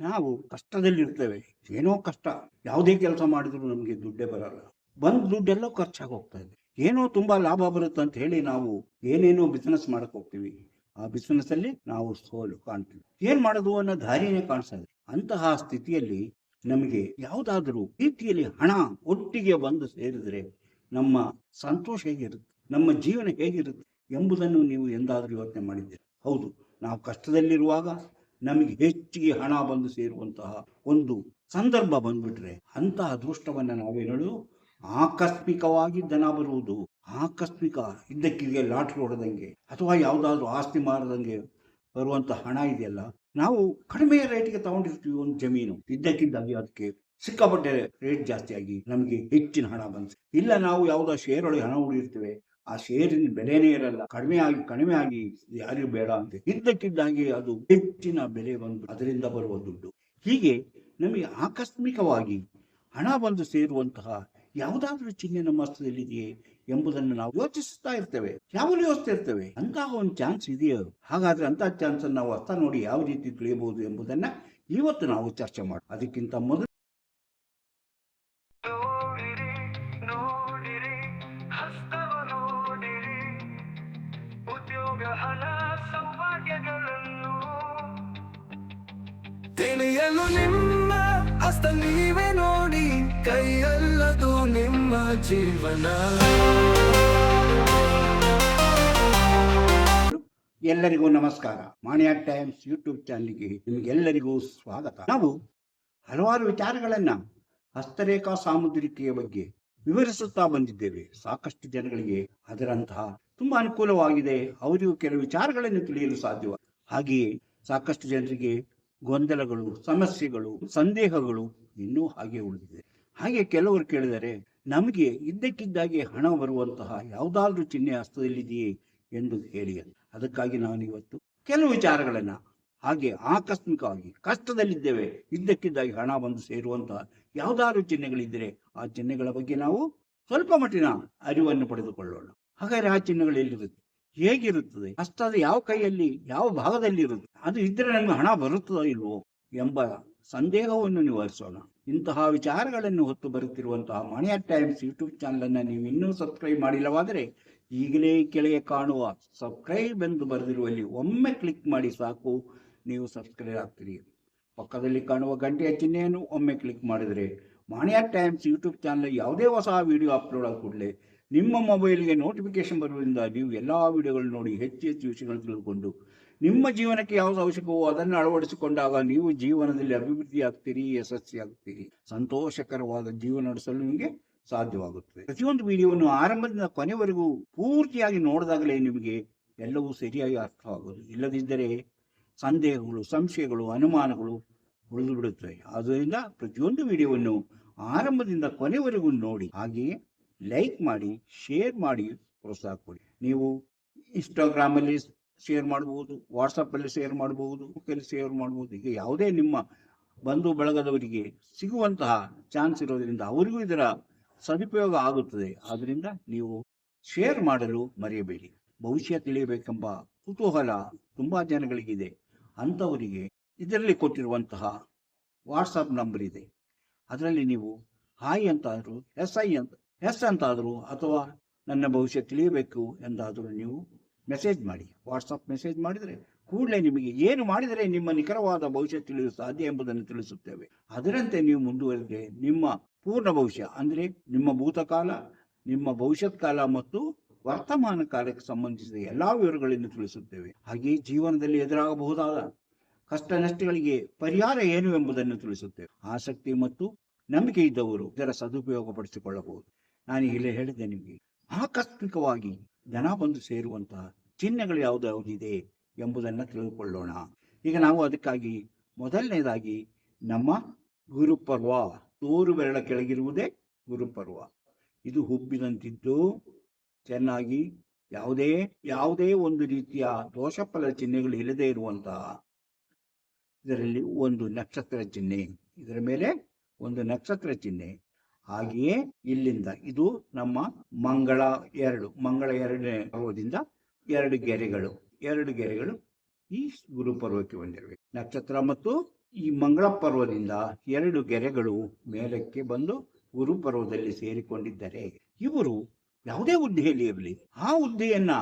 ನಾವು ಕಷ್ಟದಲ್ಲಿರ್ತೇವೆ, ಏನೋ ಕಷ್ಟ, ಯಾವುದೇ ಕೆಲಸ ಮಾಡಿದ್ರು ನಮಗೆ ದುಡ್ಡೇ ಬರಲ್ಲ. ಬಂದ್ ದುಡ್ಡೆಲ್ಲ ಖರ್ಚಾಗಿ ಹೋಗ್ತಾ ಇದೆ. ಏನೋ ತುಂಬಾ ಲಾಭ ಬರುತ್ತೆ ಅಂತ ಹೇಳಿ ನಾವು ಏನೇನೋ ಬಿಸ್ನೆಸ್ ಮಾಡಕ್ ಹೋಗ್ತೀವಿ. ಆ ಬಿಸ್ನೆಸ್ ಅಲ್ಲಿ ನಾವು ಸೋಲು ಕಾಣ್ತೀವಿ. ಏನ್ ಮಾಡೋದು ಅನ್ನೋ ದಾರಿನೇ ಕಾಣಿಸ್ತದೆ. ಅಂತಹ ಸ್ಥಿತಿಯಲ್ಲಿ ನಮಗೆ ಯಾವುದಾದ್ರೂ ರೀತಿಯಲ್ಲಿ ಹಣ ಒಟ್ಟಿಗೆ ಬಂದು ಸೇರಿದ್ರೆ ನಮ್ಮ ಸಂತೋಷ ಹೇಗಿರುತ್ತೆ, ನಮ್ಮ ಜೀವನ ಹೇಗಿರುತ್ತೆ ಎಂಬುದನ್ನು ನೀವು ಎಂದಾದ್ರೂ ಯೋಚನೆ ಮಾಡಿದ್ದೀರಿ? ಹೌದು, ನಾವು ಕಷ್ಟದಲ್ಲಿರುವಾಗ ನಮಗೆ ಹೆಚ್ಚಿಗೆ ಹಣ ಬಂದು ಸೇರುವಂತಹ ಒಂದು ಸಂದರ್ಭ ಬಂದ್ಬಿಟ್ರೆ ಅಂತಹ ಅದೃಷ್ಟವನ್ನ ನಾವೇನಳು ಆಕಸ್ಮಿಕವಾಗಿ ಧನ ಬರುವುದು, ಆಕಸ್ಮಿಕ ಇದ್ದಕ್ಕಿಗೆ ಲಾಟ್ರಿ ಹೊಡೆದಂಗೆ ಅಥವಾ ಯಾವುದಾದ್ರೂ ಆಸ್ತಿ ಮಾರದಂಗೆ ಬರುವಂತ ಹಣ ಇದೆಯಲ್ಲ, ನಾವು ಕಡಿಮೆ ರೇಟ್ಗೆ ತಗೊಂಡಿರ್ತೀವಿ ಒಂದು ಜಮೀನು, ಇದ್ದಕ್ಕಿದ್ದಾಗಿ ಅದಕ್ಕೆ ಸಿಕ್ಕಾಪಟ್ಟೆ ರೇಟ್ ಜಾಸ್ತಿ ಆಗಿ ನಮಗೆ ಹೆಚ್ಚಿನ ಹಣ ಬಂತು. ಇಲ್ಲ, ನಾವು ಯಾವುದೋ ಶೇರ್ ಒಳಗೆ ಹಣ ಉಳಿರ್ತೇವೆ, ಆ ಶೇರಿನ ಬೆಲೆನೇ ಇರಲ್ಲ, ಕಡಿಮೆ ಆಗಿ ಯಾರಿಗೂ ಬೇಡ ಅಂತ ಇದ್ದಕ್ಕಿದ್ದಾಗಿ ಅದು ಹೆಚ್ಚಿನ ಬೆಲೆ ಬಂದು ಅದರಿಂದ ಬರುವ ದುಡ್ಡು. ಹೀಗೆ ನಮಗೆ ಆಕಸ್ಮಿಕವಾಗಿ ಹಣ ಬಂದು ಸೇರುವಂತಹ ಯಾವುದಾದ್ರೂ ಚಿಹ್ನೆ ನಮ್ಮ ಹಸ್ತದಲ್ಲಿದೆಯೇ ಎಂಬುದನ್ನು ನಾವು ಯೋಚಿಸ್ತಾ ಇರ್ತೇವೆ, ಯಾವಾಗಲೂ ಯೋಚಿಸ್ತಾ ಇರ್ತೇವೆ. ಅಂತಹ ಒಂದು ಚಾನ್ಸ್ ಇದೆಯೋ? ಹಾಗಾದ್ರೆ ಅಂತಹ ಚಾನ್ಸ್ ಅನ್ನು ನಾವು ಅರ್ಥ ನೋಡಿ ಯಾವ ರೀತಿ ತಿಳಿಯಬಹುದು ಎಂಬುದನ್ನ ಇವತ್ತು ನಾವು ಚರ್ಚೆ ಮಾಡೋಣ. ಅದಕ್ಕಿಂತ ಮೊದಲು ತಿಳಿಯಲು ನಿಮ್ಮ ಹಸ್ತ ನೀವೇ ನೋಡಿ, ಕೈಯಲ್ಲದು ನಿಮ್ಮ ಜೀವನ. ಎಲ್ಲರಿಗೂ ನಮಸ್ಕಾರ. ಮಾಣಿಯ ಟೈಮ್ಸ್ ಯೂಟ್ಯೂಬ್ ಚಾನಲ್ಗೆ ನಿಮಗೆಲ್ಲರಿಗೂ ಸ್ವಾಗತ. ನಾವು ಹಲವಾರು ವಿಚಾರಗಳನ್ನ ಹಸ್ತರೇಖಾ ಸಾಮುದ್ರಿಕೆಯ ಬಗ್ಗೆ ವಿವರಿಸುತ್ತಾ ಬಂದಿದ್ದೇವೆ. ಸಾಕಷ್ಟು ಜನಗಳಿಗೆ ಅದರಂತಹ ತುಂಬಾ ಅನುಕೂಲವಾಗಿದೆ, ಅವರಿಗೂ ಕೆಲವು ವಿಚಾರಗಳನ್ನು ತಿಳಿಯಲು ಸಾಧ್ಯವ. ಹಾಗೆಯೇ ಸಾಕಷ್ಟು ಜನರಿಗೆ ಗೊಂದಲಗಳು, ಸಮಸ್ಯೆಗಳು, ಸಂದೇಹಗಳು ಇನ್ನೂ ಹಾಗೆ ಉಳಿದಿದೆ. ಹಾಗೆ ಕೆಲವರು ಕೇಳಿದರೆ ನಮಗೆ ಇದ್ದಕ್ಕಿದ್ದಾಗೆ ಹಣ ಬರುವಂತಹ ಯಾವುದಾದ್ರೂ ಚಿಹ್ನೆ ಹಸ್ತದಲ್ಲಿದೆಯೇ ಎಂದು ಹೇಳಿ. ಅದಕ್ಕಾಗಿ ನಾನು ಇವತ್ತು ಕೆಲವು ವಿಚಾರಗಳನ್ನ, ಹಾಗೆ ಆಕಸ್ಮಿಕವಾಗಿ ಕಷ್ಟದಲ್ಲಿದ್ದೇವೆ, ಇದ್ದಕ್ಕಿದ್ದಾಗಿ ಹಣ ಬಂದು ಸೇರುವಂತಹ ಯಾವುದಾದ್ರೂ ಚಿಹ್ನೆಗಳಿದ್ದರೆ ಆ ಚಿಹ್ನೆಗಳ ಬಗ್ಗೆ ನಾವು ಸ್ವಲ್ಪ ಮಟ್ಟಿನ ಅರಿವನ್ನು ಪಡೆದುಕೊಳ್ಳೋಣ. ಹಾಗಾದ್ರೆ ಆ ಚಿಹ್ನೆಗಳು ಎಲ್ಲಿರುತ್ತೆ, ಹೇಗಿರುತ್ತದೆ, ಹಸ್ತದ ಯಾವ ಕೈಯಲ್ಲಿ ಯಾವ ಭಾಗದಲ್ಲಿ ಇರುತ್ತೆ, ಅದು ಇದ್ರೆ ನಮ್ಗೆ ಹಣ ಬರುತ್ತದೋ ಇಲ್ವೋ ಎಂಬ ಸಂದೇಹವನ್ನು ನಿವಾರಿಸೋಣ. ಇಂತಹ ವಿಚಾರಗಳನ್ನು ಹೊತ್ತು ಬರುತ್ತಿರುವಂತಹ ಮಾಣಿಯ ಟೈಮ್ಸ್ ಯೂಟ್ಯೂಬ್ ಚಾನಲ್ ಅನ್ನ ನೀವು ಇನ್ನೂ ಸಬ್ಸ್ಕ್ರೈಬ್ ಮಾಡಿಲ್ಲವಾದರೆ ಈಗಲೇ ಕೆಳಗೆ ಕಾಣುವ ಸಬ್ಸ್ಕ್ರೈಬ್ ಎಂದು ಬರೆದಿರುವಲ್ಲಿ ಒಮ್ಮೆ ಕ್ಲಿಕ್ ಮಾಡಿ ಸಾಕು, ನೀವು ಸಬ್ಸ್ಕ್ರೈಬ್ ಆಗ್ತೀರಿ. ಪಕ್ಕದಲ್ಲಿ ಕಾಣುವ ಗಂಟೆಯ ಚಿಹ್ನೆಯನ್ನು ಒಮ್ಮೆ ಕ್ಲಿಕ್ ಮಾಡಿದರೆ ಮಾಣಿಯ ಟೈಮ್ಸ್ ಯೂಟ್ಯೂಬ್ ಚಾನಲ್ ಯಾವುದೇ ಹೊಸ ವಿಡಿಯೋ ಅಪ್ಲೋಡ್ ಆದ ಕೂಡಲೇ ನಿಮ್ಮ ಮೊಬೈಲ್ಗೆ ನೋಟಿಫಿಕೇಶನ್ ಬರುವುದರಿಂದ ನೀವು ಎಲ್ಲ ವಿಡಿಯೋಗಳು ನೋಡಿ ಹೆಚ್ಚು ಹೆಚ್ಚು ವಿಷಯಗಳನ್ನು ತಿಳಿದುಕೊಂಡು ನಿಮ್ಮ ಜೀವನಕ್ಕೆ ಯಾವುದು ಅವಶ್ಯಕವೋ ಅದನ್ನು ಅಳವಡಿಸಿಕೊಂಡಾಗ ನೀವು ಜೀವನದಲ್ಲಿ ಅಭಿವೃದ್ಧಿ ಆಗ್ತೀರಿ, ಯಶಸ್ವಿ ಆಗ್ತೀರಿ, ಸಂತೋಷಕರವಾದ ಜೀವನ ನಡೆಸಲು ನಿಮಗೆ ಸಾಧ್ಯವಾಗುತ್ತದೆ. ಪ್ರತಿಯೊಂದು ವಿಡಿಯೋವನ್ನು ಆರಂಭದಿಂದ ಕೊನೆವರೆಗೂ ಪೂರ್ತಿಯಾಗಿ ನೋಡಿದಾಗಲೇ ನಿಮಗೆ ಎಲ್ಲವೂ ಸರಿಯಾಗಿ ಅರ್ಥವಾಗುವುದು. ಇಲ್ಲದಿದ್ದರೆ ಸಂದೇಹಗಳು, ಸಂಶಯಗಳು, ಅನುಮಾನಗಳು ಉಳಿದು ಬಿಡುತ್ತವೆ. ಆದ್ದರಿಂದ ಪ್ರತಿಯೊಂದು ವಿಡಿಯೋವನ್ನು ಆರಂಭದಿಂದ ಕೊನೆವರೆಗೂ ನೋಡಿ, ಹಾಗೆಯೇ ಲೈಕ್ ಮಾಡಿ, ಶೇರ್ ಮಾಡಿ, ಪ್ರೋತ್ಸಾಹ ಕೊಡಿ. ನೀವು ಇನ್ಸ್ಟಾಗ್ರಾಮ್ ಅಲ್ಲಿ ಶೇರ್ ಮಾಡಬಹುದು, ವಾಟ್ಸಪ್ ಅಲ್ಲಿ ಶೇರ್ ಮಾಡಬಹುದು, ಶೇರ್ ಮಾಡಬಹುದು. ಈಗ ಯಾವುದೇ ನಿಮ್ಮ ಬಂಧು ಬಳಗದವರಿಗೆ ಸಿಗುವಂತಹ ಚಾನ್ಸ್ ಇರೋದ್ರಿಂದ ಅವರಿಗೂ ಇದರ ಸದುಪಯೋಗ ಆಗುತ್ತದೆ. ಆದ್ರಿಂದ ನೀವು ಶೇರ್ ಮಾಡಲು ಮರೆಯಬೇಡಿ. ಭವಿಷ್ಯ ತಿಳಿಯಬೇಕೆಂಬ ಕುತೂಹಲ ತುಂಬಾ ಜನಗಳಿಗಿದೆ. ಅಂಥವರಿಗೆ ಇದರಲ್ಲಿ ಕೊಟ್ಟಿರುವಂತಹ ವಾಟ್ಸಪ್ ನಂಬರ್ ಇದೆ, ಅದರಲ್ಲಿ ನೀವು ಹಾಯ್ ಅಂತಾದರೂ ಎಸ್ ಅಂತಾದರೂ ಅಥವಾ ನನ್ನ ಭವಿಷ್ಯ ತಿಳಿಯಬೇಕು ಎಂದಾದರೂ ನೀವು ಮೆಸೇಜ್ ಮಾಡಿ. ವಾಟ್ಸಪ್ ಮೆಸೇಜ್ ಮಾಡಿದರೆ ಕೂಡಲೇ ನಿಮಗೆ ಏನು ಮಾಡಿದರೆ ನಿಮ್ಮ ನಿಖರವಾದ ಭವಿಷ್ಯ ತಿಳಿಯಲು ಸಾಧ್ಯ ಎಂಬುದನ್ನು ತಿಳಿಸುತ್ತೇವೆ. ಅದರಂತೆ ನೀವು ಮುಂದುವರೆದರೆ ನಿಮ್ಮ ಪೂರ್ಣ ಭವಿಷ್ಯ ಅಂದರೆ ನಿಮ್ಮ ಭೂತಕಾಲ, ನಿಮ್ಮ ಭವಿಷ್ಯತ್ ಕಾಲ ಮತ್ತು ವರ್ತಮಾನ ಕಾಲಕ್ಕೆ ಸಂಬಂಧಿಸಿದ ಎಲ್ಲಾ ವಿವರಗಳನ್ನು ತಿಳಿಸುತ್ತೇವೆ. ಹಾಗೆಯೇ ಜೀವನದಲ್ಲಿ ಎದುರಾಗಬಹುದಾದ ಕಷ್ಟ ನಷ್ಟಗಳಿಗೆ ಪರಿಹಾರ ಏನು ಎಂಬುದನ್ನು ತಿಳಿಸುತ್ತೇವೆ. ಆಸಕ್ತಿ ಮತ್ತು ನಂಬಿಕೆ ಇದ್ದವರು ಇದರ ಸದುಪಯೋಗ ಪಡಿಸಿಕೊಳ್ಳಬಹುದು. ನಾನು ಇಲ್ಲಿ ಹೇಳಿದ್ದೆ, ನಿಮಗೆ ಆಕಸ್ಮಿಕವಾಗಿ ಜನ ಬಂದು ಸೇರುವಂತಹ ಚಿಹ್ನೆಗಳು ಯಾವುದಿದೆ ಎಂಬುದನ್ನು ತಿಳಿದುಕೊಳ್ಳೋಣ. ಈಗ ನಾವು ಅದಕ್ಕಾಗಿ ಮೊದಲನೇದಾಗಿ ನಮ್ಮ ಗುರುಪರ್ವ, ತೋರು ಬೆರಳ ಕೆಳಗಿರುವುದೇ ಗುರುಪರ್ವ. ಇದು ಹುಬ್ಬಿದಂತಿದ್ದು ಚೆನ್ನಾಗಿ ಯಾವುದೇ ಒಂದು ರೀತಿಯ ದೋಷಫಲ ಚಿಹ್ನೆಗಳು ಇಲ್ಲದೆ ಇರುವಂತಹ, ಇದರಲ್ಲಿ ಒಂದು ನಕ್ಷತ್ರ ಚಿಹ್ನೆ, ಇದರ ಮೇಲೆ ಒಂದು ನಕ್ಷತ್ರ ಚಿಹ್ನೆ. ಹಾಗೆಯೇ ಇಲ್ಲಿಂದ ಇದು ನಮ್ಮ ಮಂಗಳ ಎರಡನೇ ಪರ್ವದಿಂದ ಎರಡು ಗೆರೆಗಳು ಈ ಗುರುಪರ್ವಕ್ಕೆ ಬಂದಿರಬೇಕು. ನಕ್ಷತ್ರ ಮತ್ತು ಈ ಮಂಗಳ ಪರ್ವದಿಂದ 2 ಗೆರೆಗಳು ಮೇಲಕ್ಕೆ ಬಂದು ಗುರು ಪರ್ವದಲ್ಲಿ ಸೇರಿಕೊಂಡಿದ್ದರೆ ಇವರು ಯಾವುದೇ ಹುದ್ದೆಯಲ್ಲಿ ಇರಲಿ, ಆ ಹುದ್ದೆಯನ್ನ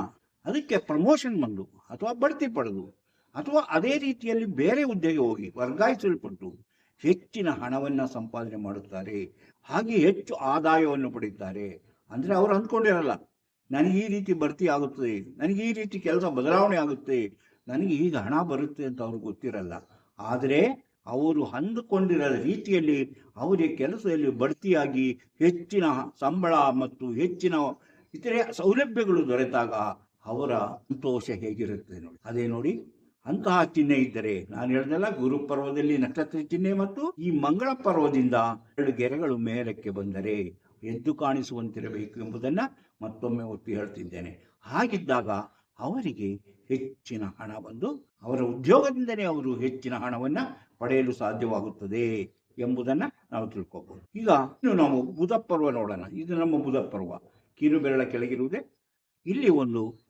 ಅದಕ್ಕೆ ಪ್ರಮೋಷನ್ ಬಂದು ಅಥವಾ ಬಡ್ತಿ ಪಡೆದು ಅಥವಾ ಅದೇ ರೀತಿಯಲ್ಲಿ ಬೇರೆ ಹುದ್ದೆಗೆ ಹೋಗಿ ವರ್ಗಾಯಿಸಲ್ಪಟ್ಟು ಹೆಚ್ಚಿನ ಹಣವನ್ನ ಸಂಪಾದನೆ ಮಾಡುತ್ತಾರೆ. ಹಾಗೆ ಹೆಚ್ಚು ಆದಾಯವನ್ನು ಪಡೆಯುತ್ತಾರೆ. ಅಂದ್ರೆ ಅವರು ಅಂದ್ಕೊಂಡಿರಲ್ಲ, ನನಗೆ ಈ ರೀತಿ ಬಡ್ತಿ ಆಗುತ್ತದೆ, ನನಗೆ ಈ ರೀತಿ ಕೆಲಸ ಬದಲಾವಣೆ ಆಗುತ್ತೆ, ನನಗೆ ಈಗ ಹಣ ಬರುತ್ತೆ ಅಂತ ಅವ್ರಿಗೆ ಗೊತ್ತಿರಲ್ಲ. ಆದರೆ ಅವರು ಅಂದುಕೊಂಡಿರೋ ರೀತಿಯಲ್ಲಿ ಅವರಿಗೆ ಕೆಲಸದಲ್ಲಿ ಬಡ್ತಿಯಾಗಿ ಹೆಚ್ಚಿನ ಸಂಬಳ ಮತ್ತು ಹೆಚ್ಚಿನ ಇತರೆ ಸೌಲಭ್ಯಗಳು ದೊರೆತಾಗ ಅವರ ಸಂತೋಷ ಹೇಗಿರುತ್ತೆ ನೋಡಿ. ಅದೇ ನೋಡಿ, ಅಂತಹ ಚಿಹ್ನೆ ಇದ್ದರೆ, ನಾನು ಹೇಳಿದಲ್ಲ, ಗುರು ಪರ್ವದಲ್ಲಿ ನಕ್ಷತ್ರ ಚಿಹ್ನೆ ಮತ್ತು ಈ ಮಂಗಳ ಪರ್ವದಿಂದ 2 ಗೆರೆಗಳು ಮೇಲಕ್ಕೆ ಬಂದರೆ ಎದ್ದು ಕಾಣಿಸುವಂತಿರಬೇಕು ಎಂಬುದನ್ನ ಮತ್ತೊಮ್ಮೆ ಒತ್ತಿ ಹೇಳ್ತಿದ್ದೇನೆ. ಹಾಗಿದ್ದಾಗ ಅವರಿಗೆ ಹೆಚ್ಚಿನ ಹಣ ಬಂದು ಅವರ ಉದ್ಯೋಗದಿಂದಲೇ ಅವರು ಹೆಚ್ಚಿನ ಹಣವನ್ನ ಪಡೆಯಲು ಸಾಧ್ಯವಾಗುತ್ತದೆ ಎಂಬುದನ್ನ ನಾವು ತಿಳ್ಕೋಬಹುದು. ಈಗ ಇನ್ನು ನಾವು ಬುಧ ಪರ್ವ ನೋಡೋಣ. ಇದು ನಮ್ಮ ಬುಧ ಪರ್ವ. ಕಿರು ಬೆರಳ ಕೆಳಗಿರುವುದೇ ಇಲ್ಲಿ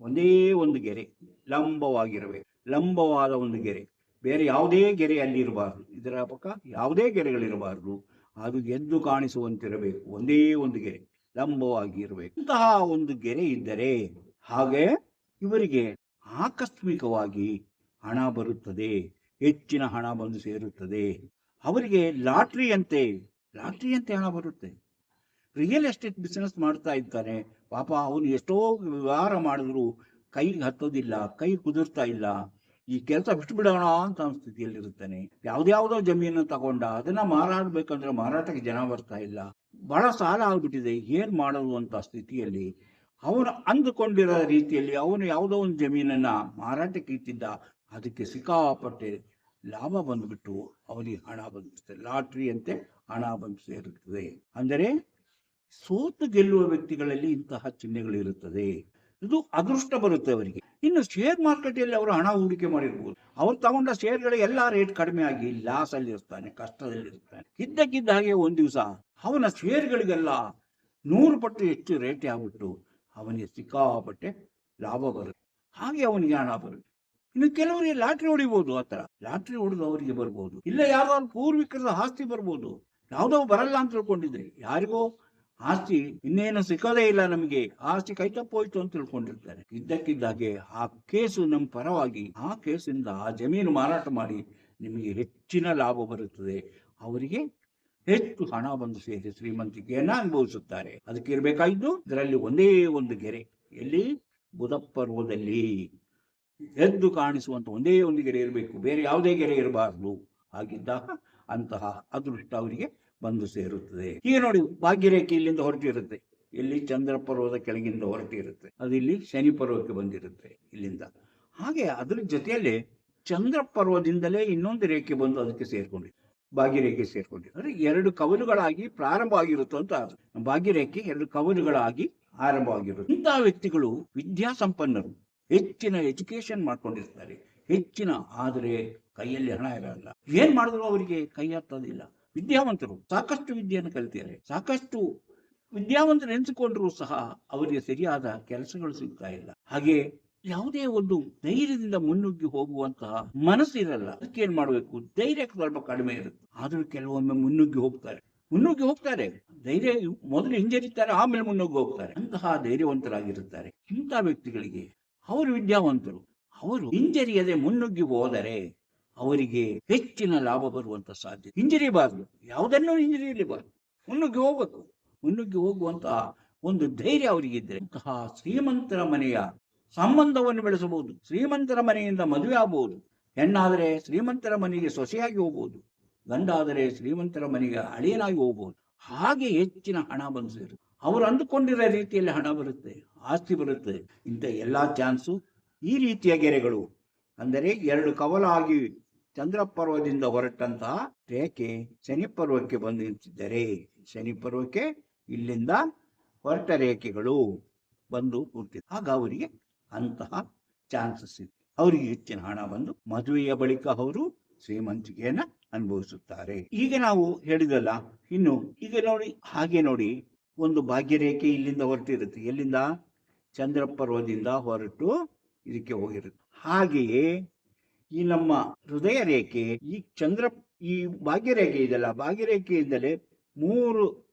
ಒಂದೇ ಒಂದು ಗೆರೆ ಲಂಬವಾಗಿರಬೇಕು. ಲಂಬವಾದ ಒಂದು ಗೆರೆ, ಬೇರೆ ಯಾವುದೇ ಗೆರೆ ಅಲ್ಲಿ ಇರಬಾರ್ದು. ಇದರ ಪಕ್ಕ ಯಾವುದೇ ಗೆರೆಗಳಿರಬಾರ್ದು. ಅದು ಎದ್ದು ಕಾಣಿಸುವಂತಿರಬೇಕು. ಒಂದೇ ಒಂದು ಗೆರೆ ಲಂಬವಾಗಿ ಇರಬೇಕು. ಇಂತಹ ಒಂದು ಗೆರೆ ಇದ್ದರೆ ಹಾಗೆ ಇವರಿಗೆ ಆಕಸ್ಮಿಕವಾಗಿ ಹಣ ಬರುತ್ತದೆ, ಹೆಚ್ಚಿನ ಹಣ ಬಂದು ಸೇರುತ್ತದೆ. ಅವರಿಗೆ ಲಾಟ್ರಿ ಅಂತೆ ಹಣ ಬರುತ್ತೆ. ರಿಯಲ್ ಎಸ್ಟೇಟ್ ಬಿಸ್ನೆಸ್ ಮಾಡ್ತಾ ಇದ್ದಾನೆ ಪಾಪ, ಅವನು ಎಷ್ಟೋ ವ್ಯವಹಾರ ಮಾಡಿದ್ರು ಕೈಗೆ ಹತ್ತೋದಿಲ್ಲ, ಕೈ ಕುದುರ್ತಾ ಇಲ್ಲ. ಈ ಕೆಲಸ ಬಿಟ್ಟು ಬಿಡೋಣ ಅಂತ ಸ್ಥಿತಿಯಲ್ಲಿರುತ್ತಾನೆ. ಯಾವ್ದ್ಯಾವ್ದೋ ಜಮೀನು ತಗೊಂಡ ಅದನ್ನ ಮಾರಾಡಬೇಕಂದ್ರೆ ಮಾರಾಟಕ್ಕೆ ಜನ ಬರ್ತಾ ಇಲ್ಲ, ಬಹಳ ಸಾಲ ಆಗ್ಬಿಟ್ಟಿದೆ, ಏನ್ ಮಾಡೋದು ಅಂತ ಸ್ಥಿತಿಯಲ್ಲಿ ಅವನು ಅಂದುಕೊಂಡಿರೋ ರೀತಿಯಲ್ಲಿ ಅವನು ಯಾವುದೋ ಒಂದು ಜಮೀನನ್ನ ಮಾರಾಟಕ್ಕೆ ಇಟ್ಟಿದ್ದ, ಅದಕ್ಕೆ ಸಿಕ್ಕಾಪಟ್ಟೆ ಲಾಭ ಬಂದ್ಬಿಟ್ಟು ಅವನಿಗೆ ಹಣ ಬಂದಿರ್ತದೆ. ಲಾಟ್ರಿ ಅಂತೆ ಹಣ ಬಂದು ಸೇರುತ್ತದೆ. ಅಂದರೆ ಸೋತು ಗೆಲ್ಲುವ ವ್ಯಕ್ತಿಗಳಲ್ಲಿ ಇಂತಹ ಚಿಹ್ನೆಗಳಿರುತ್ತದೆ. ಇದು ಅದೃಷ್ಟ ಬರುತ್ತೆ ಅವರಿಗೆ. ಇನ್ನು ಶೇರ್ ಮಾರ್ಕೆಟಲ್ಲಿ ಅವರು ಹಣ ಹೂಡಿಕೆ ಮಾಡಿರ್ಬೋದು. ಅವ್ರು ತಗೊಂಡ ಶೇರ್ಗಳ ಎಲ್ಲಾ ರೇಟ್ ಕಡಿಮೆ ಆಗಿ ಲಾಸ್ ಅಲ್ಲಿ ಇರ್ತಾನೆ, ಕಷ್ಟದಲ್ಲಿರ್ತಾನೆ. ಇದ್ದಕ್ಕಿದ್ದ ಹಾಗೆ ಒಂದ್ ದಿವಸ ಅವನ ಶೇರ್ಗಳಿಗೆಲ್ಲ 100 ಪಟ್ಟು ಹೆಚ್ಚು ರೇಟ್ ಆಗ್ಬಿಟ್ಟು ಅವನಿಗೆ ಸಿಕ್ಕಾಪಟ್ಟೆ ಲಾಭ ಬರುತ್ತೆ. ಹಾಗೆ ಅವನಿಗೆ ಹಣ ಬರುತ್ತೆ. ಇನ್ನು ಕೆಲವರಿಗೆ ಲಾಟ್ರಿ ಹೊಡಿಬಹುದು. ಆತರ ಲಾಟ್ರಿ ಹೊಡೆದು ಅವರಿಗೆ ಬರ್ಬೋದು. ಇಲ್ಲ ಯಾವ್ದಾದ್ರು ಪೂರ್ವಿಕರದ ಆಸ್ತಿ ಬರ್ಬೋದು. ಯಾವ್ದೋ ಬರಲ್ಲ ಅಂತ ತಿಳ್ಕೊಂಡಿದ್ರೆ, ಯಾರಿಗೋ ಆಸ್ತಿ ಇನ್ನೇನು ಸಿಕ್ಕೋದೇ ಇಲ್ಲ, ನಮಗೆ ಆಸ್ತಿ ಕೈತಪ್ಪೋಯ್ತು ಅಂತ ತಿಳ್ಕೊಂಡಿರ್ತಾರೆ. ಇದ್ದಕ್ಕಿದ್ದಾಗೆ ಆ ಕೇಸು ನಮ್ಮ ಪರವಾಗಿ ಆ ಕೇಸಿಂದ ಆ ಜಮೀನು ಮಾರಾಟ ಮಾಡಿ ನಿಮಗೆ ಹೆಚ್ಚಿನ ಲಾಭ ಬರುತ್ತದೆ. ಅವರಿಗೆ ಹೆಚ್ಚು ಹಣ ಬಂದು ಸೇರಿ ಶ್ರೀಮಂತಿಕೆಯನ್ನ ಅನುಭವಿಸುತ್ತಾರೆ. ಅದಕ್ಕೆ ಇರಬೇಕಾಗಿದ್ದು ಇದರಲ್ಲಿ ಒಂದೇ ಒಂದು ಗೆರೆ, ಎಲ್ಲಿ ಬುಧ ಪರ್ವದಲ್ಲಿ ಎದ್ದು ಕಾಣಿಸುವಂತ ಒಂದೇ ಒಂದು ಗೆರೆ ಇರಬೇಕು, ಬೇರೆ ಯಾವುದೇ ಗೆರೆ ಇರಬಾರ್ದು. ಹಾಗಿದ್ದಾಗ ಅಂತಹ ಅದೃಷ್ಟ ಅವರಿಗೆ ಬಂದು ಸೇರುತ್ತದೆ. ಈಗ ನೋಡಿ, ಭಾಗ್ಯರೇಖೆ ಇಲ್ಲಿಂದ ಹೊರಟಿರುತ್ತೆ, ಇಲ್ಲಿ ಚಂದ್ರ ಪರ್ವದ ಕೆಳಗಿಂದ ಹೊರಟಿರುತ್ತೆ, ಅದು ಇಲ್ಲಿ ಶನಿ ಪರ್ವಕ್ಕೆ ಬಂದಿರುತ್ತೆ ಇಲ್ಲಿಂದ. ಹಾಗೆ ಅದ್ರ ಜೊತೆಯಲ್ಲಿ ಚಂದ್ರ ಪರ್ವದಿಂದಲೇ ಇನ್ನೊಂದು ರೇಖೆ ಬಂದು ಅದಕ್ಕೆ ಸೇರ್ಕೊಂಡಿದೆ, ಭಾಗ್ಯರೇಖೆ ಸೇರ್ಕೊಂಡಿದೆ. ಅಂದ್ರೆ 2 ಕವಲುಗಳಾಗಿ ಪ್ರಾರಂಭ ಆಗಿರುತ್ತೆ ಅಂತ. ಭಾಗ್ಯರೇಖೆ 2 ಕವಲುಗಳಾಗಿ ಆರಂಭವಾಗಿರುತ್ತೆ. ಇಂತಹ ವ್ಯಕ್ತಿಗಳು ವಿದ್ಯಾಸಂಪನ್ನರು, ಹೆಚ್ಚಿನ ಎಜುಕೇಶನ್ ಮಾಡ್ಕೊಂಡಿರ್ತಾರೆ, ಹೆಚ್ಚಿನ, ಆದರೆ ಕೈಯಲ್ಲಿ ಹಣ ಇರಲ್ಲ. ಏನ್ ಮಾಡಿದ್ರು ಅವರಿಗೆ ಕೈ ಹತ್ತೋದಿಲ್ಲ. ವಿದ್ಯಾವಂತರು, ಸಾಕಷ್ಟು ವಿದ್ಯೆಯನ್ನು ಕಲಿತಾರೆ, ಸಾಕಷ್ಟು ವಿದ್ಯಾವಂತರು ಎನಿಸಿಕೊಂಡ್ರು ಸಹ ಅವರಿಗೆ ಸರಿಯಾದ ಕೆಲಸಗಳು ಸಿಗ್ತಾ ಇಲ್ಲ. ಹಾಗೆ ಯಾವುದೇ ಒಂದು ಧೈರ್ಯದಿಂದ ಮುನ್ನುಗ್ಗಿ ಹೋಗುವಂತಹ ಮನಸ್ಸಿರಲ್ಲ. ಅದಕ್ಕೆ ಏನ್ ಮಾಡ್ಬೇಕು, ಧೈರ್ಯ ಸ್ವಲ್ಪ ಕಡಿಮೆ ಇರುತ್ತೆ. ಆದ್ರೂ ಕೆಲವೊಮ್ಮೆ ಮುನ್ನುಗ್ಗಿ ಹೋಗ್ತಾರೆ. ಧೈರ್ಯ ಮೊದಲು ಹಿಂಜರಿತಾರೆ, ಆಮೇಲೆ ಮುನ್ನುಗ್ಗಿ ಹೋಗ್ತಾರೆ. ಅಂತಹ ಧೈರ್ಯವಂತರಾಗಿರುತ್ತಾರೆ. ಇಂತಹ ವ್ಯಕ್ತಿಗಳಿಗೆ ಅವರು ವಿದ್ಯಾವಂತರು, ಅವರು ಹಿಂಜರಿಯದೆ ಮುನ್ನುಗ್ಗಿ ಹೋದರೆ ಅವರಿಗೆ ಹೆಚ್ಚಿನ ಲಾಭ ಬರುವಂತ ಸಾಧ್ಯತೆ. ಹಿಂಜರಿಬಾರದು, ಯಾವುದನ್ನೂ ಹಿಂಜರಿಯಲೇಬಾರದು, ಮುನ್ನುಗ್ಗಿ ಹೋಗುವಂತಹ ಒಂದು ಧೈರ್ಯ ಅವರಿಗಿದ್ರೆ ಅಂತಹ ಶ್ರೀಮಂತರ ಮನೆಯ ಸಂಬಂಧವನ್ನು ಬೆಳೆಸಬಹುದು. ಶ್ರೀಮಂತರ ಮನೆಯಿಂದ ಮದುವೆ ಆಗಬಹುದು. ಹೆಣ್ಣಾದರೆ ಶ್ರೀಮಂತರ ಮನೆಗೆ ಸೊಸೆಯಾಗಿ ಹೋಗ್ಬೋದು, ಗಂಡಾದರೆ ಶ್ರೀಮಂತರ ಮನೆಗೆ ಅಳಿಯನಾಗಿ ಹೋಗ್ಬೋದು. ಹಾಗೆ ಹೆಚ್ಚಿನ ಹಣ ಬಂದು ಸೇರುತ್ತೆ. ಅವರು ಅಂದುಕೊಂಡಿರೋ ರೀತಿಯಲ್ಲಿ ಹಣ ಬರುತ್ತೆ, ಆಸ್ತಿ ಬರುತ್ತೆ. ಇಂಥ ಎಲ್ಲಾ ಚಾನ್ಸು ಈ ರೀತಿಯ ಗೆರೆಗಳು, ಅಂದರೆ 2 ಕವಲಾಗಿ ಚಂದ್ರ ಪರ್ವದಿಂದ ಹೊರಟಂತಹ ರೇಖೆ ಶನಿ ಪರ್ವಕ್ಕೆ ಬಂದು ನಿಂತಿದ್ದರೆ, ಶನಿ ಪರ್ವಕ್ಕೆ ಇಲ್ಲಿಂದ ಹೊರಟ ರೇಖೆಗಳು ಬಂದು ಕೂರ್ತಿದೆ. ಆಗ ಅವರಿಗೆ ಅಂತಹ ಚಾನ್ಸಸ್ ಇದೆ. ಅವರಿಗೆ ಹೆಚ್ಚಿನ ಹಣ ಬಂದು ಮದುವೆಯ ಬಳಿಕ ಅವರು ಶ್ರೀಮಂತಿಕೆಯನ್ನ ಅನುಭವಿಸುತ್ತಾರೆ. ಈಗ ನಾವು ಹೇಳಿದಲ್ಲ, ಇನ್ನು ಈಗ ನೋಡಿ, ಒಂದು ಭಾಗ್ಯರೇಖೆ ಇಲ್ಲಿಂದ ಹೊರಟಿರುತ್ತೆ. ಎಲ್ಲಿಂದ? ಚಂದ್ರ ಪರ್ವದಿಂದ ಹೊರಟು ಇದಕ್ಕೆ ಹೋಗಿರುತ್ತೆ. ಹಾಗೆಯೇ ಈ ನಮ್ಮ ಹೃದಯ ರೇಖೆ ಈ ಚಂದ್ರ ಈ ಭಾಗ್ಯರೇಖೆ ಇದೆಲ್ಲ, ಭಾಗ್ಯರೇಖೆಯಿಂದಲೇ 3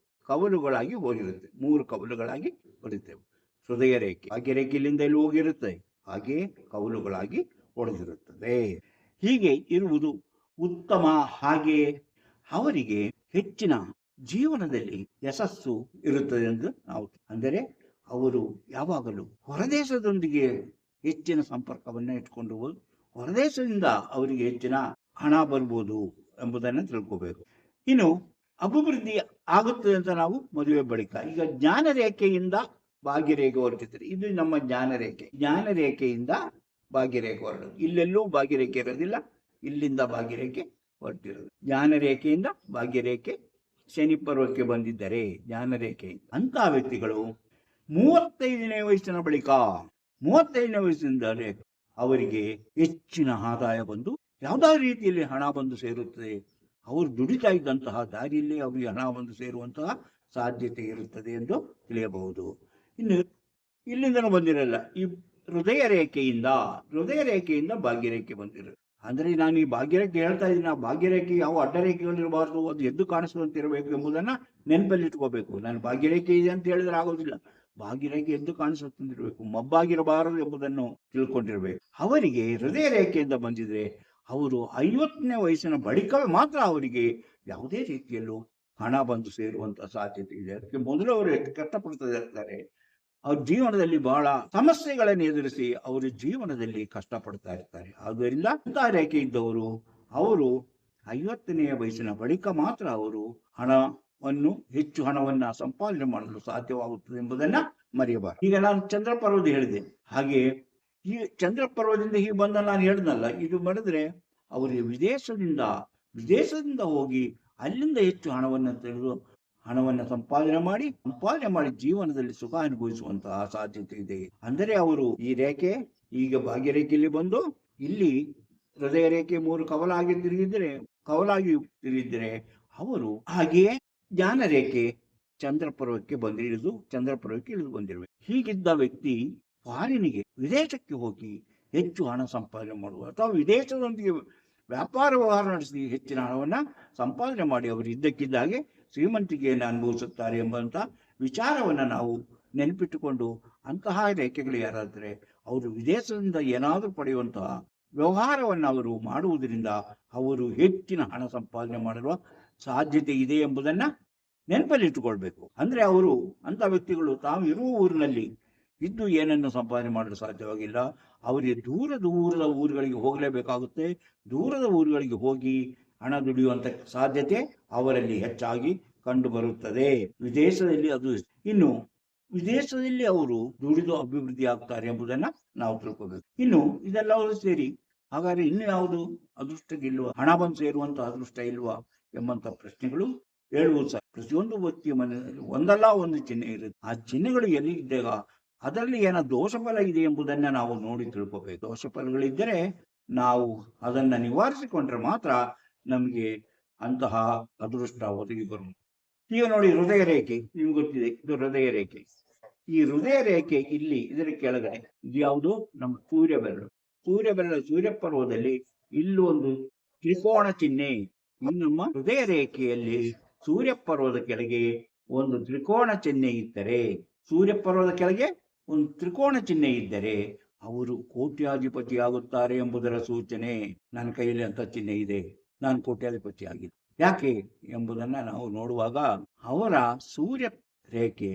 ಕವಲುಗಳಾಗಿ ಹೋಗಿರುತ್ತೆ, 3 ಕವಲುಗಳಾಗಿ ಹೊಡಿತೇವೆ. ಹೃದಯ ರೇಖೆ ಭಾಗ್ಯರೇಖೆಯಿಂದ ಇಲ್ಲಿ ಹೋಗಿರುತ್ತೆ, ಹಾಗೆಯೇ ಕವಲುಗಳಾಗಿ ಹೊಡೆದಿರುತ್ತದೆ. ಹೀಗೆ ಇರುವುದು ಉತ್ತಮ. ಹಾಗೆ ಅವರಿಗೆ ಹೆಚ್ಚಿನ ಜೀವನದಲ್ಲಿ ಯಶಸ್ಸು ಇರುತ್ತದೆ ಎಂದು ನಾವು, ಅಂದರೆ ಅವರು ಯಾವಾಗಲೂ ಹೊರದೇಶದೊಂದಿಗೆ ಹೆಚ್ಚಿನ ಸಂಪರ್ಕವನ್ನು ಇಟ್ಕೊಂಡು ಹೊರದೇಶದಿಂದ ಅವರಿಗೆ ಹೆಚ್ಚಿನ ಹಣ ಬರ್ಬೋದು ಎಂಬುದನ್ನು ತಿಳ್ಕೋಬೇಕು. ಇನ್ನು ಅಭಿವೃದ್ಧಿ ಆಗುತ್ತದೆ ಅಂತ ನಾವು ಮದುವೆ ಬಳಿಕ, ಈಗ ಜ್ಞಾನ ರೇಖೆಯಿಂದ ಭಾಗ್ಯರೇಖೆ ಹೊರಟಿದ್ದಾರೆ. ಇದು ನಮ್ಮ ಜ್ಞಾನರೇಖೆಯಿಂದ ಭಾಗ್ಯರೇಖೆ ಹೊರಡೋದು. ಇಲ್ಲೆಲ್ಲೂ ಭಾಗ್ಯರೇಖೆ ಇರೋದಿಲ್ಲ, ಇಲ್ಲಿಂದ ಭಾಗ್ಯರೇಖೆ ಹೊರಟಿರೋದು. ಜ್ಞಾನರೇಖೆಯಿಂದ ಭಾಗ್ಯರೇಖೆ ಶನಿ ಪರ್ವಕ್ಕೆ ಬಂದಿದ್ದರೆ ಜ್ಞಾನರೇಖೆ ಅಂತಹ ವ್ಯಕ್ತಿಗಳು 35ನೇ ವಯಸ್ಸಿನ ಬಳಿಕ, 35ನೇ ವಯಸ್ಸಿನಿಂದಲೇ ಅವರಿಗೆ ಹೆಚ್ಚಿನ ಆದಾಯ ಬಂದು ಯಾವುದಾದ್ರೂ ರೀತಿಯಲ್ಲಿ ಹಣ ಬಂದು ಸೇರುತ್ತದೆ. ಅವರು ದುಡಿತಾ ಇದ್ದಂತಹ ದಾರಿಯಲ್ಲಿ ಅವರಿಗೆ ಹಣ ಬಂದು ಸೇರುವಂತಹ ಸಾಧ್ಯತೆ ಇರುತ್ತದೆ ಎಂದು ತಿಳಿಯಬಹುದು. ಇನ್ನು ಇಲ್ಲಿಂದನೂ ಬಂದಿರಲ್ಲ, ಈ ಹೃದಯ ರೇಖೆಯಿಂದ ಭಾಗ್ಯರೇಖೆ ಬಂದಿರೋದು. ಅಂದ್ರೆ ನಾನು ಈ ಭಾಗ್ಯರೇಖೆ ಹೇಳ್ತಾ ಇದ್ದೀನಿ, ಆ ಭಾಗ್ಯರೇಖೆ ಯಾವ ಅಡ್ಡರೇಖೆಗಳಿರಬಾರ್ದು, ಅದು ಎದ್ದು ಕಾಣಿಸುವಂತಿರಬೇಕು ಎಂಬುದನ್ನ ನೆನಪಲ್ಲಿಟ್ಕೋಬೇಕು. ನಾನು ಭಾಗ್ಯರೇಖೆ ಇದೆ ಅಂತ ಹೇಳಿದ್ರೆ ಆಗೋದಿಲ್ಲ, ಭಾಗ್ಯರೇಖೆ ಎದ್ದು ಕಾಣಿಸುತ್ತಿರಬೇಕು, ಮಬ್ಬಾಗಿರಬಾರದು ಎಂಬುದನ್ನು ತಿಳ್ಕೊಂಡಿರ್ಬೇಕು. ಅವರಿಗೆ ಹೃದಯ ರೇಖೆಯಿಂದ ಬಂದಿದ್ರೆ ಅವರು 50ನೇ ವಯಸ್ಸಿನ ಬಳಿಕವೇ ಮಾತ್ರ ಅವರಿಗೆ ಯಾವುದೇ ರೀತಿಯಲ್ಲೂ ಹಣ ಬಂದು ಸೇರುವಂತಹ ಸಾಧ್ಯತೆ ಇದೆ. ಅದಕ್ಕೆ ಮೊದಲು ಅವರು ಕಷ್ಟಪಡ್ತಾ ಇರ್ತಾರೆ. ಅವ್ರ ಜೀವನದಲ್ಲಿ ಬಹಳ ಸಮಸ್ಯೆಗಳನ್ನು ಎದುರಿಸಿ ಅವರು ಜೀವನದಲ್ಲಿ ಕಷ್ಟಪಡ್ತಾ ಇರ್ತಾರೆ. ಆದ್ದರಿಂದ ಅಂತಹ ರೇಖೆ ಇದ್ದವರು ಅವರು 50ನೇ ವಯಸ್ಸಿನ ಬಳಿಕ ಮಾತ್ರ ಅವರು ಹೆಚ್ಚು ಹಣವನ್ನ ಸಂಪಾದನೆ ಮಾಡಲು ಸಾಧ್ಯವಾಗುತ್ತದೆ ಎಂಬುದನ್ನ ಮರೆಯಬಾರದು. ಈಗ ನಾನು ಚಂದ್ರ ಪರ್ವದ ಹೇಳಿದೆ, ಹಾಗೆ ಈ ಚಂದ್ರ ಪರ್ವದಿಂದ ಹೀಗೆ ಬಂದ ನಾನು ಹೇಳಿದ್ನಲ್ಲ, ಇದು ಮಾಡಿದ್ರೆ ಅವರಿಗೆ ವಿದೇಶದಿಂದ ಹೋಗಿ ಅಲ್ಲಿಂದ ಹೆಚ್ಚು ಹಣವನ್ನು ತೆಗೆದು ಹಣವನ್ನು ಸಂಪಾದನೆ ಮಾಡಿ ಜೀವನದಲ್ಲಿ ಸುಖ ಅನುಭವಿಸುವಂತಹ ಸಾಧ್ಯತೆ ಇದೆ. ಅಂದರೆ ಅವರು ಈ ರೇಖೆ ಈಗ ಭಾಗ್ಯರೇಖೆಯಲ್ಲಿ ಬಂದು ಇಲ್ಲಿ ಹೃದಯ ರೇಖೆ 3 ಕವಲಾಗಿ ತಿರುಗಿದ್ರೆ ಅವರು ಹಾಗೆಯೇ ಜ್ಞಾನ ರೇಖೆ ಚಂದ್ರಪರ್ವಕ್ಕೆ ಇಳಿದು ಬಂದಿರಬೇಕು. ಹೀಗಿದ್ದ ವ್ಯಕ್ತಿ ವಿದೇಶಕ್ಕೆ ಹೋಗಿ ಹೆಚ್ಚು ಹಣ ಸಂಪಾದನೆ ಮಾಡುವ ಅಥವಾ ವಿದೇಶದೊಂದಿಗೆ ವ್ಯಾಪಾರ ವ್ಯವಹಾರ ನಡೆಸಿ ಹೆಚ್ಚಿನ ಹಣವನ್ನ ಸಂಪಾದನೆ ಮಾಡಿ ಅವರು ಇದ್ದಕ್ಕಿದ್ದಾಗೆ ಶ್ರೀಮಂತಿಕೆಯನ್ನು ಅನುಭವಿಸುತ್ತಾರೆ ಎಂಬಂತ ವಿಚಾರವನ್ನ ನಾವು ನೆನಪಿಟ್ಟುಕೊಂಡು ಅಂತಹ ರೇಖೆಗಳು ಯಾರಾದರೆ ಅವರು ವಿದೇಶದಿಂದ ಏನಾದರೂ ಪಡೆಯುವಂತಹ ವ್ಯವಹಾರವನ್ನು ಅವರು ಮಾಡುವುದರಿಂದ ಅವರು ಹೆಚ್ಚಿನ ಹಣ ಸಂಪಾದನೆ ಮಾಡುವ ಸಾಧ್ಯತೆ ಇದೆ ಎಂಬುದನ್ನ ನೆನಪಲ್ಲಿಟ್ಟುಕೊಳ್ಬೇಕು. ಅಂದ್ರೆ ಅವರು ಅಂತ ವ್ಯಕ್ತಿಗಳು ತಾವು ಇರುವ ಊರಿನಲ್ಲಿ ಇದ್ದು ಏನನ್ನು ಸಂಪಾದನೆ ಮಾಡಲು ಸಾಧ್ಯವಾಗಿಲ್ಲ, ಅವರಿಗೆ ದೂರದ ಊರುಗಳಿಗೆ ಹೋಗಲೇಬೇಕಾಗುತ್ತೆ. ದೂರದ ಊರುಗಳಿಗೆ ಹೋಗಿ ಹಣ ದುಡಿಯುವಂತ ಸಾಧ್ಯತೆ ಅವರಲ್ಲಿ ಹೆಚ್ಚಾಗಿ ಕಂಡು ಬರುತ್ತದೆ. ವಿದೇಶದಲ್ಲಿ ಅವರು ದುಡಿದು ಅಭಿವೃದ್ಧಿ ಆಗ್ತಾರೆ ಎಂಬುದನ್ನ ನಾವು ತಿಳ್ಕೋಬೇಕು. ಇನ್ನು ಇದೆಲ್ಲವೂ ಸೇರಿ ಹಾಗಾದ್ರೆ ಇನ್ನು ಯಾವುದು ಅದೃಷ್ಟಕ್ಕಿಲ್ವಾ, ಹಣ ಬಂದು ಸೇರುವಂತ ಅದೃಷ್ಟ ಇಲ್ವಾ ಎಂಬಂತ ಪ್ರಶ್ನೆಗಳು ಹೇಳುವುದು ಸಹ. ಪ್ರತಿಯೊಂದು ವ್ಯಕ್ತಿಯ ಮನೆಯಲ್ಲಿ ಒಂದಲ್ಲ ಒಂದು ಚಿಹ್ನೆ ಇರುತ್ತೆ. ಆ ಚಿಹ್ನೆಗಳು ಎಲ್ಲಿ ಇದ್ದಾಗ ಅದರಲ್ಲಿ ಏನೋ ದೋಷಫಲ ಇದೆ ಎಂಬುದನ್ನ ನಾವು ನೋಡಿ ತಿಳ್ಕೋಬೇಕು. ದೋಷಫಲಗಳಿದ್ದರೆ ನಾವು ಅದನ್ನ ನಿವಾರಿಸಿಕೊಂಡ್ರೆ ಮಾತ್ರ ನಮಗೆ ಅಂತಹ ಅದೃಷ್ಟ ಒದಗಿ ಬರುವುದು. ಈಗ ನೋಡಿ, ಹೃದಯ ರೇಖೆ ನಿಮ್ಗೆ ಗೊತ್ತಿದೆ, ಇದು ಹೃದಯ ರೇಖೆ. ಈ ಹೃದಯ ರೇಖೆ ಇಲ್ಲಿ ಇದರ ಕೆಳಗಡೆ ಇದು ಯಾವುದು, ನಮ್ಮ ಸೂರ್ಯ ಪರ್ವದಲ್ಲಿ ಇಲ್ಲಿ ಒಂದು ತ್ರಿಕೋಣ ಚಿಹ್ನೆ. ಈ ನಮ್ಮ ಹೃದಯ ರೇಖೆಯಲ್ಲಿ ಸೂರ್ಯ ಪರ್ವದ ಕೆಳಗೆ ಒಂದು ತ್ರಿಕೋಣ ಚಿಹ್ನೆ ಇದ್ದರೆ, ಸೂರ್ಯ ಪರ್ವದ ಕೆಳಗೆ ಒಂದು ತ್ರಿಕೋಣ ಚಿಹ್ನೆ ಇದ್ದರೆ ಅವರು ಕೋಟ್ಯಾಧಿಪತಿ ಆಗುತ್ತಾರೆ ಎಂಬುದರ ಸೂಚನೆ. ನನ್ನ ಕೈಯಲ್ಲಿ ಅಂತ ಚಿಹ್ನೆ ಇದೆ, ನಾನು ಕೋಟ್ಯಾಧಿಪತಿ ಆಗಿದೆ. ಯಾಕೆ ಎಂಬುದನ್ನ ನಾವು ನೋಡುವಾಗ ಅವರ ಸೂರ್ಯ ರೇಖೆ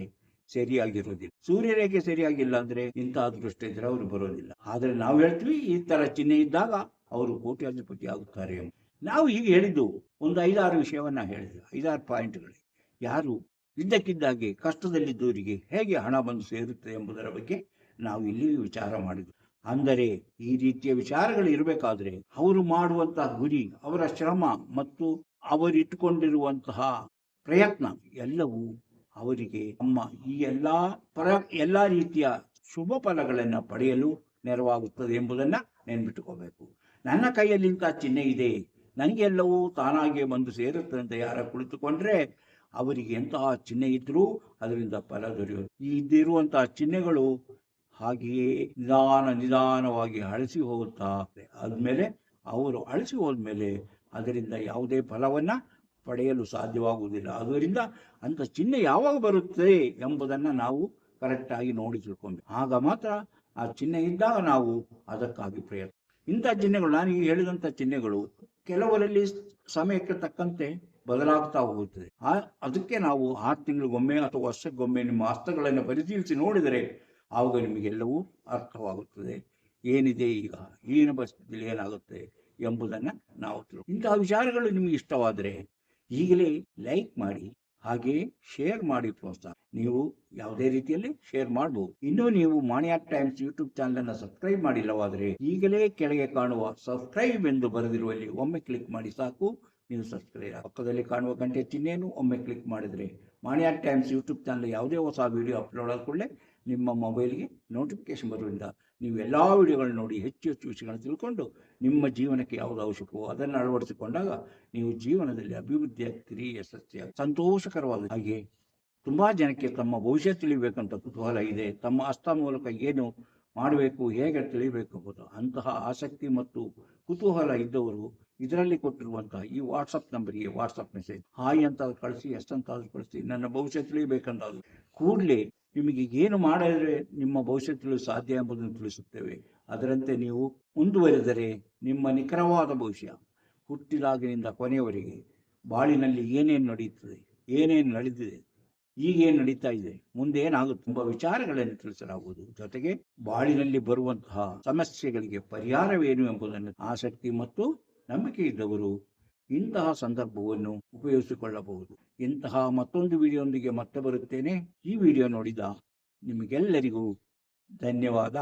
ಸರಿಯಾಗಿರೋದಿಲ್ಲ. ಸೂರ್ಯ ರೇಖೆ ಸರಿಯಾಗಿಲ್ಲ ಅಂದ್ರೆ ಇಂಥ ಅದೃಷ್ಟ ಇದ್ರೆ ಅವರು ಬರೋದಿಲ್ಲ. ಆದ್ರೆ ನಾವು ಹೇಳ್ತೀವಿ ಈ ತರ ಚಿಹ್ನೆ ಇದ್ದಾಗ ಅವರು ಕೋಟ್ಯಾಧಿಪತಿ ಆಗುತ್ತಾರೆ. ನಾವು ಈಗ ಹೇಳಿದ್ದು ಒಂದು 5-6 ವಿಷಯವನ್ನ ಹೇಳಿದ್ವಿ, 5-6 ಪಾಯಿಂಟ್ಗಳು. ಯಾರು ಇದ್ದಕ್ಕಿದ್ದಾಗೆ ಕಷ್ಟದಲ್ಲಿದ್ದವರಿಗೆ ಹೇಗೆ ಹಣ ಬಂದು ಸೇರುತ್ತೆ ಎಂಬುದರ ಬಗ್ಗೆ ನಾವು ಇಲ್ಲಿ ವಿಚಾರ ಮಾಡಿದ್ವಿ. ಅಂದರೆ ಈ ರೀತಿಯ ವಿಚಾರಗಳು ಇರಬೇಕಾದ್ರೆ ಅವರು ಮಾಡುವಂತಹ ಗುರಿ, ಅವರ ಶ್ರಮ ಮತ್ತು ಅವರಿಟ್ಟುಕೊಂಡಿರುವಂತಹ ಪ್ರಯತ್ನ ಎಲ್ಲವೂ ಅವರಿಗೆ ಈ ಎಲ್ಲಾ ರೀತಿಯ ಶುಭ ಫಲಗಳನ್ನ ಪಡೆಯಲು ನೆರವಾಗುತ್ತದೆ ಎಂಬುದನ್ನ ನೆನ್ಬಿಟ್ಟುಕೋಬೇಕು. ನನ್ನ ಕೈಯಲ್ಲಿ ಇಂತಹ ಚಿಹ್ನೆ ಇದೆ, ನನಗೆ ಎಲ್ಲವೂ ತಾನಾಗೆ ಬಂದು ಸೇರುತ್ತೆ ಅಂತ ಯಾರ ಕುಳಿತುಕೊಂಡ್ರೆ ಅವರಿಗೆ ಎಂತಹ ಚಿಹ್ನೆ ಇದ್ರೂ ಅದರಿಂದ ಫಲ ದೊರೆಯುವುದು. ಇದ್ದಿರುವಂತಹ ಚಿಹ್ನೆಗಳು ಹಾಗೆಯೇ ನಿಧಾನವಾಗಿ ಅಳಿಸಿ ಹೋಗುತ್ತಾ, ಆದ್ಮೇಲೆ ಅವರು ಅಳಿಸಿ ಹೋದ್ಮೇಲೆ ಅದರಿಂದ ಯಾವುದೇ ಫಲವನ್ನು ಪಡೆಯಲು ಸಾಧ್ಯವಾಗುವುದಿಲ್ಲ. ಆದ್ದರಿಂದ ಅಂಥ ಚಿಹ್ನೆ ಯಾವಾಗ ಬರುತ್ತದೆ ಎಂಬುದನ್ನು ನಾವು ಕರೆಕ್ಟಾಗಿ ನೋಡಿ ತಿಳ್ಕೊಬೇಕು. ಆಗ ಮಾತ್ರ ಆ ಚಿಹ್ನೆ ಇದ್ದಾಗ ನಾವು ಅದಕ್ಕಾಗಿ ಪ್ರಯತ್ನ. ಇಂಥ ಚಿಹ್ನೆಗಳು, ನಾನು ಈಗ ಹೇಳಿದಂಥ ಚಿಹ್ನೆಗಳು ಕೆಲವರಲ್ಲಿ ಸಮಯಕ್ಕೆ ತಕ್ಕಂತೆ ಬದಲಾಗ್ತಾ ಹೋಗುತ್ತದೆ. ಅದಕ್ಕೆ ನಾವು 6 ತಿಂಗಳಿಗೊಮ್ಮೆ ಅಥವಾ ವರ್ಷಕ್ಕೊಮ್ಮೆ ನಿಮ್ಮ ಹಸ್ತಗಳನ್ನು ಪರಿಶೀಲಿಸಿ ನೋಡಿದರೆ ಆವಾಗ ನಿಮಗೆಲ್ಲವೂ ಅರ್ಥವಾಗುತ್ತದೆ. ಏನಿದೆ ಈಗ, ಈಗಿನ ಪರಿಸ್ಥಿತಿಯಲ್ಲಿ ಏನಾಗುತ್ತೆ ಎಂಬುದನ್ನು ನಾವು ಇಂತಹ ವಿಚಾರಗಳು ನಿಮಗೆ ಇಷ್ಟವಾದರೆ ಈಗಲೇ ಲೈಕ್ ಮಾಡಿ, ಹಾಗೆಯೇ ಶೇರ್ ಮಾಡಿ ಪ್ರೋತ್ಸಾಹ. ನೀವು ಯಾವುದೇ ರೀತಿಯಲ್ಲಿ ಶೇರ್ ಮಾಡಬಹುದು. ಇನ್ನೂ ನೀವು ಮಾಣಿಯಾ ಟೈಮ್ಸ್ ಯೂಟ್ಯೂಬ್ ಚಾನಲನ್ನು ಸಬ್ಸ್ಕ್ರೈಬ್ ಮಾಡಿಲ್ಲವಾದರೆ ಈಗಲೇ ಕೆಳಗೆ ಕಾಣುವ ಸಬ್ಸ್ಕ್ರೈಬ್ ಎಂದು ಬರೆದಿರುವಲ್ಲಿ ಒಮ್ಮೆ ಕ್ಲಿಕ್ ಮಾಡಿ ಸಾಕು, ನೀವು ಸಬ್ಸ್ಕ್ರೈಬ್. ಪಕ್ಕದಲ್ಲಿ ಕಾಣುವ ಗಂಟೆ ಚಿಹ್ನೆಯನ್ನು ಒಮ್ಮೆ ಕ್ಲಿಕ್ ಮಾಡಿದರೆ ಮಾಣಿಯಾ ಟೈಮ್ಸ್ ಯೂಟ್ಯೂಬ್ ಚಾನಲ್ ಯಾವುದೇ ಹೊಸ ವಿಡಿಯೋ ಅಪ್ಲೋಡ್ ಆದ ಕೂಡಲೇ ನಿಮ್ಮ ಮೊಬೈಲ್ಗೆ ನೋಟಿಫಿಕೇಶನ್ ಬರುವುದರಿಂದ ನೀವು ಎಲ್ಲ ವಿಡಿಯೋಗಳನ್ನು ನೋಡಿ ಹೆಚ್ಚು ಹೆಚ್ಚು ವಿಷಯಗಳನ್ನು ತಿಳ್ಕೊಂಡು ನಿಮ್ಮ ಜೀವನಕ್ಕೆ ಯಾವುದು ಅವಶ್ಯಕವೋ ಅದನ್ನು ಅಳವಡಿಸಿಕೊಂಡಾಗ ನೀವು ಜೀವನದಲ್ಲಿ ಅಭಿವೃದ್ಧಿ ಆಗ್ತೀರಿ, ಯಶಸ್ವಿಯಾಗಿ ಸಂತೋಷಕರವಾದ. ಹಾಗೆ ತುಂಬ ಜನಕ್ಕೆ ತಮ್ಮ ಭವಿಷ್ಯ ತಿಳಿಬೇಕಂತ ಕುತೂಹಲ ಇದೆ. ತಮ್ಮ ಹಸ್ತ ಮೂಲಕ ಏನು ಮಾಡಬೇಕು, ಹೇಗೆ ತಿಳಿಬೇಕು ಎಂಬುದು ಅಂತಹ ಆಸಕ್ತಿ ಮತ್ತು ಕುತೂಹಲ ಇದ್ದವರು ಇದರಲ್ಲಿ ಕೊಟ್ಟಿರುವಂತಹ ಈ ವಾಟ್ಸಪ್ ನಂಬರಿಗೆ ವಾಟ್ಸಪ್ ಮೆಸೇಜ್ ಹಾಯ್ ಅಂತ ಕಳಿಸಿ, ಎಷ್ಟಂತ ಕಳಿಸಿ, ನನ್ನ ಭವಿಷ್ಯ ತಿಳಿಬೇಕಂತ ಕೂಡಲೇ ನಿಮಗೆ ಏನು ಮಾಡಿದರೆ ನಿಮ್ಮ ಭವಿಷ್ಯ ತಿಳಿಯಲು ಸಾಧ್ಯ ಎಂಬುದನ್ನು ತಿಳಿಸುತ್ತೇವೆ. ಅದರಂತೆ ನೀವು ಮುಂದುವರೆದರೆ ನಿಮ್ಮ ನಿಖರವಾದ ಭವಿಷ್ಯ ಹುಟ್ಟಿದಾಗಿನಿಂದ ಕೊನೆಯವರೆಗೆ ಬಾಳಿನಲ್ಲಿ ಏನೇನು ನಡೆಯುತ್ತದೆ, ಏನೇನು ನಡೆದಿದೆ, ಈಗೇನು ನಡೀತಾ ಇದೆ, ಮುಂದೆ ಏನಾಗುತ್ತೆ ಎಂಬ ವಿಚಾರಗಳನ್ನು ತಿಳಿಸಲಾಗುವುದು. ಜೊತೆಗೆ ಬಾಳಿನಲ್ಲಿ ಬರುವಂತಹ ಸಮಸ್ಯೆಗಳಿಗೆ ಪರಿಹಾರವೇನು ಎಂಬುದನ್ನು ಆಸಕ್ತಿ ಮತ್ತು ನಂಬಿಕೆ ಇದ್ದವರು ಇಂತಹ ಸಂದರ್ಭವನ್ನು ಉಪಯೋಗಿಸಿಕೊಳ್ಳಬಹುದು. ಇಂತಹ ಮತ್ತೊಂದು ವಿಡಿಯೋದೊಂದಿಗೆ ಮತ್ತೆ ಬರುತ್ತೇನೆ. ಈ ವಿಡಿಯೋ ನೋಡಿದ ನಿಮಗೆಲ್ಲರಿಗೂ ಧನ್ಯವಾದ.